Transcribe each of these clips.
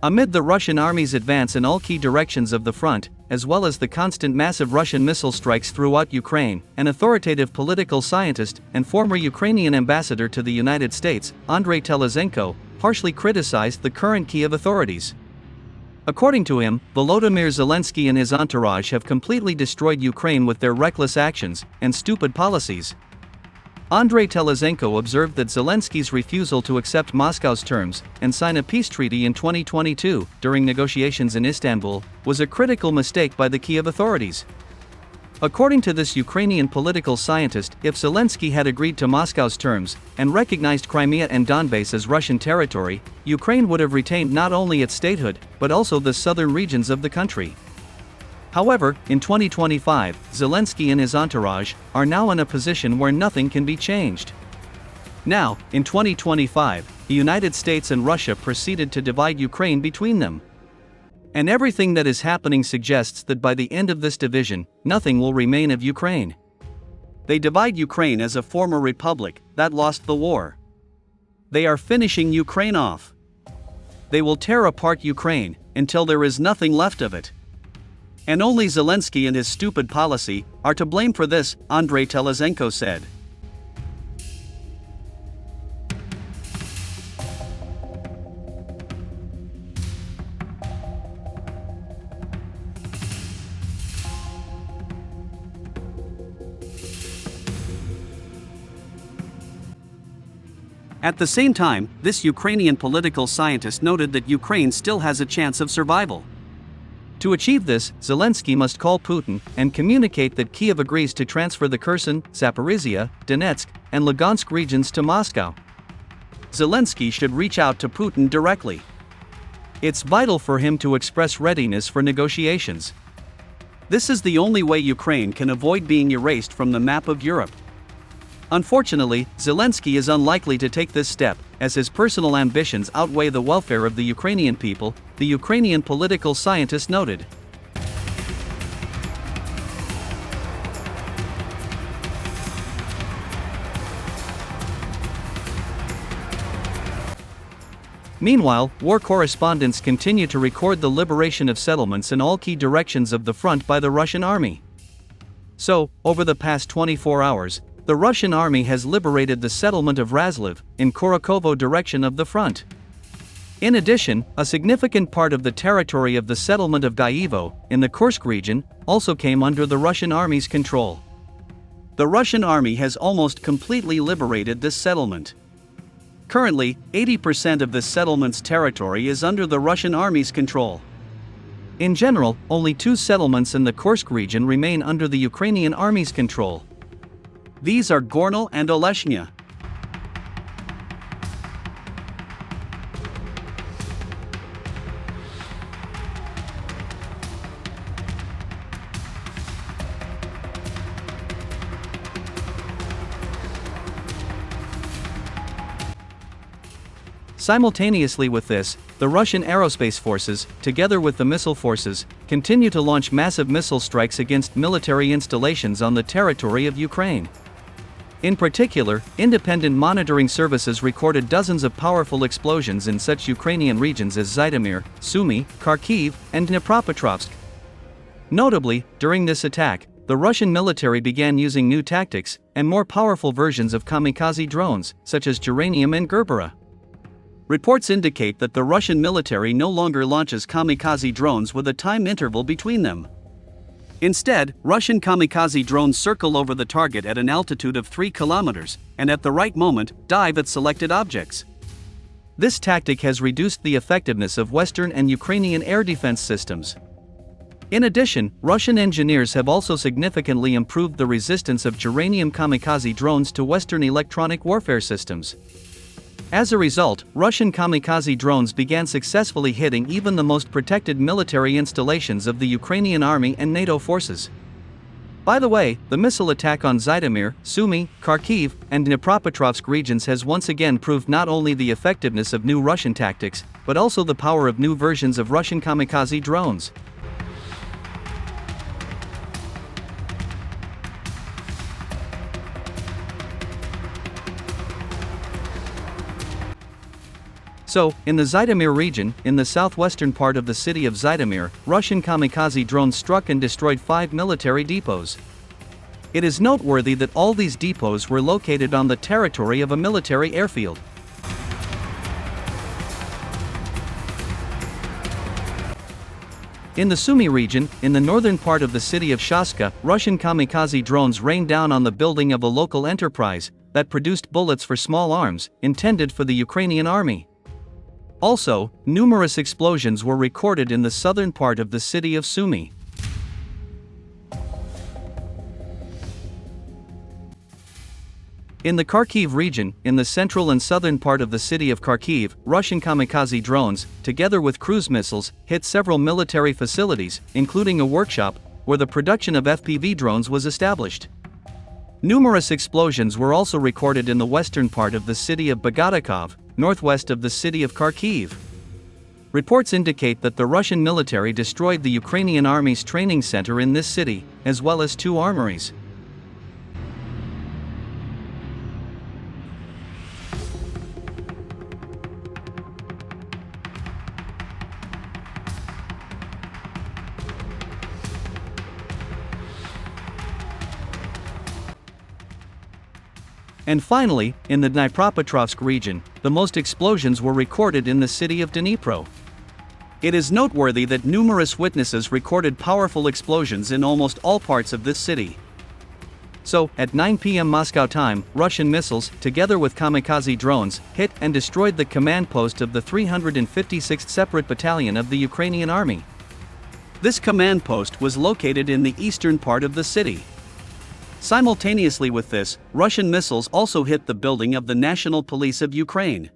Amid the Russian army's advance in all key directions of the front, as well as the constant massive Russian missile strikes throughout Ukraine, an authoritative political scientist and former Ukrainian ambassador to the United States, Andrei Telezenko, harshly criticized the current Kiev authorities. According to him, Volodymyr Zelensky and his entourage have completely destroyed Ukraine with their reckless actions and stupid policies. Andrei Telezenko observed that Zelensky's refusal to accept Moscow's terms and sign a peace treaty in 2022, during negotiations in Istanbul, was a critical mistake by the Kiev authorities. According to this Ukrainian political scientist, if Zelensky had agreed to Moscow's terms and recognized Crimea and Donbass as Russian territory, Ukraine would have retained not only its statehood, but also the southern regions of the country. However, in 2025, Zelensky and his entourage are now in a position where nothing can be changed. Now, in 2025, the United States and Russia proceeded to divide Ukraine between them. And everything that is happening suggests that by the end of this division, nothing will remain of Ukraine. They divide Ukraine as a former republic that lost the war. They are finishing Ukraine off. They will tear apart Ukraine until there is nothing left of it. And only Zelensky and his stupid policy are to blame for this, Andrei Telezenko said. At the same time, this Ukrainian political scientist noted that Ukraine still has a chance of survival. To achieve this, Zelensky must call Putin and communicate that Kiev agrees to transfer the Kherson, Zaporizhia, Donetsk, and Lugansk regions to Moscow. Zelensky should reach out to Putin directly. It's vital for him to express readiness for negotiations. This is the only way Ukraine can avoid being erased from the map of Europe. Unfortunately, Zelensky is unlikely to take this step, as his personal ambitions outweigh the welfare of the Ukrainian people, the Ukrainian political scientist noted. Meanwhile, war correspondents continue to record the liberation of settlements in all key directions of the front by the Russian army. So, over the past 24 hours, the Russian army has liberated the settlement of Razliv, in Korokovo direction of the front. In addition, a significant part of the territory of the settlement of Gaivo, in the Kursk region, also came under the Russian army's control. The Russian army has almost completely liberated this settlement. Currently, 80% of this settlement's territory is under the Russian army's control. In general, only 2 settlements in the Kursk region remain under the Ukrainian army's control. These are Gornal and Oleshnya. Simultaneously with this, the Russian aerospace forces, together with the missile forces, continue to launch massive missile strikes against military installations on the territory of Ukraine. In particular, independent monitoring services recorded dozens of powerful explosions in such Ukrainian regions as Zhytomyr, Sumy, Kharkiv, and Dnipropetrovsk. Notably, during this attack, the Russian military began using new tactics and more powerful versions of kamikaze drones, such as Geranium and Gerbera. Reports indicate that the Russian military no longer launches kamikaze drones with a time interval between them. Instead, Russian kamikaze drones circle over the target at an altitude of 3 kilometers, and at the right moment, dive at selected objects. This tactic has reduced the effectiveness of Western and Ukrainian air defense systems. In addition, Russian engineers have also significantly improved the resistance of Geranium kamikaze drones to Western electronic warfare systems. As a result, Russian kamikaze drones began successfully hitting even the most protected military installations of the Ukrainian army and NATO forces. By the way, the missile attack on Zhytomyr, Sumy, Kharkiv, and Dnipropetrovsk regions has once again proved not only the effectiveness of new Russian tactics, but also the power of new versions of Russian kamikaze drones. So, in the Zhytomyr region, in the southwestern part of the city of Zhytomyr, Russian kamikaze drones struck and destroyed 5 military depots. It is noteworthy that all these depots were located on the territory of a military airfield. In the Sumy region, in the northern part of the city of Shaska, Russian kamikaze drones rained down on the building of a local enterprise that produced bullets for small arms, intended for the Ukrainian army. Also, numerous explosions were recorded in the southern part of the city of Sumy. In the Kharkiv region, in the central and southern part of the city of Kharkiv, Russian kamikaze drones, together with cruise missiles, hit several military facilities, including a workshop, where the production of FPV drones was established. Numerous explosions were also recorded in the western part of the city of Bogodikov, northwest of the city of Kharkiv. Reports indicate that the Russian military destroyed the Ukrainian army's training center in this city, as well as 2 armories. And finally, in the Dnipropetrovsk region, the most explosions were recorded in the city of Dnipro. It is noteworthy that numerous witnesses recorded powerful explosions in almost all parts of this city. So, at 9 p.m. Moscow time, Russian missiles, together with kamikaze drones, hit and destroyed the command post of the 356th Separate Battalion of the Ukrainian Army. This command post was located in the eastern part of the city. Simultaneously with this, Russian missiles also hit the building of the National Police of Ukraine.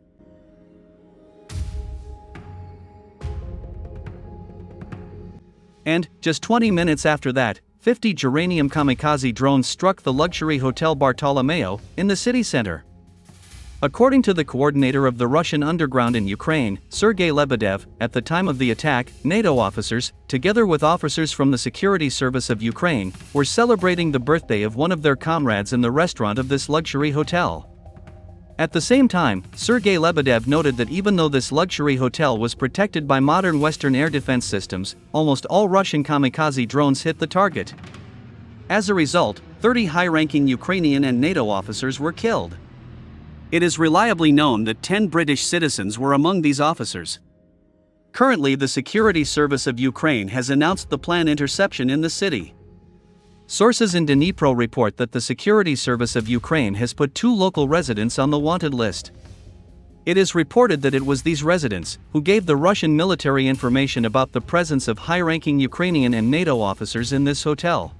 And, just 20 minutes after that, 50 geranium kamikaze drones struck the luxury hotel Bartolomeo, in the city center. According to the coordinator of the Russian underground in Ukraine, Sergei Lebedev, at the time of the attack, NATO officers, together with officers from the Security Service of Ukraine, were celebrating the birthday of one of their comrades in the restaurant of this luxury hotel. At the same time, Sergei Lebedev noted that even though this luxury hotel was protected by modern Western air defense systems, almost all Russian kamikaze drones hit the target. As a result, 30 high-ranking Ukrainian and NATO officers were killed. It is reliably known that 10 British citizens were among these officers. Currently, the Security Service of Ukraine has announced the planned interception in the city. Sources in Dnipro report that the Security Service of Ukraine has put 2 local residents on the wanted list. It is reported that it was these residents who gave the Russian military information about the presence of high-ranking Ukrainian and NATO officers in this hotel.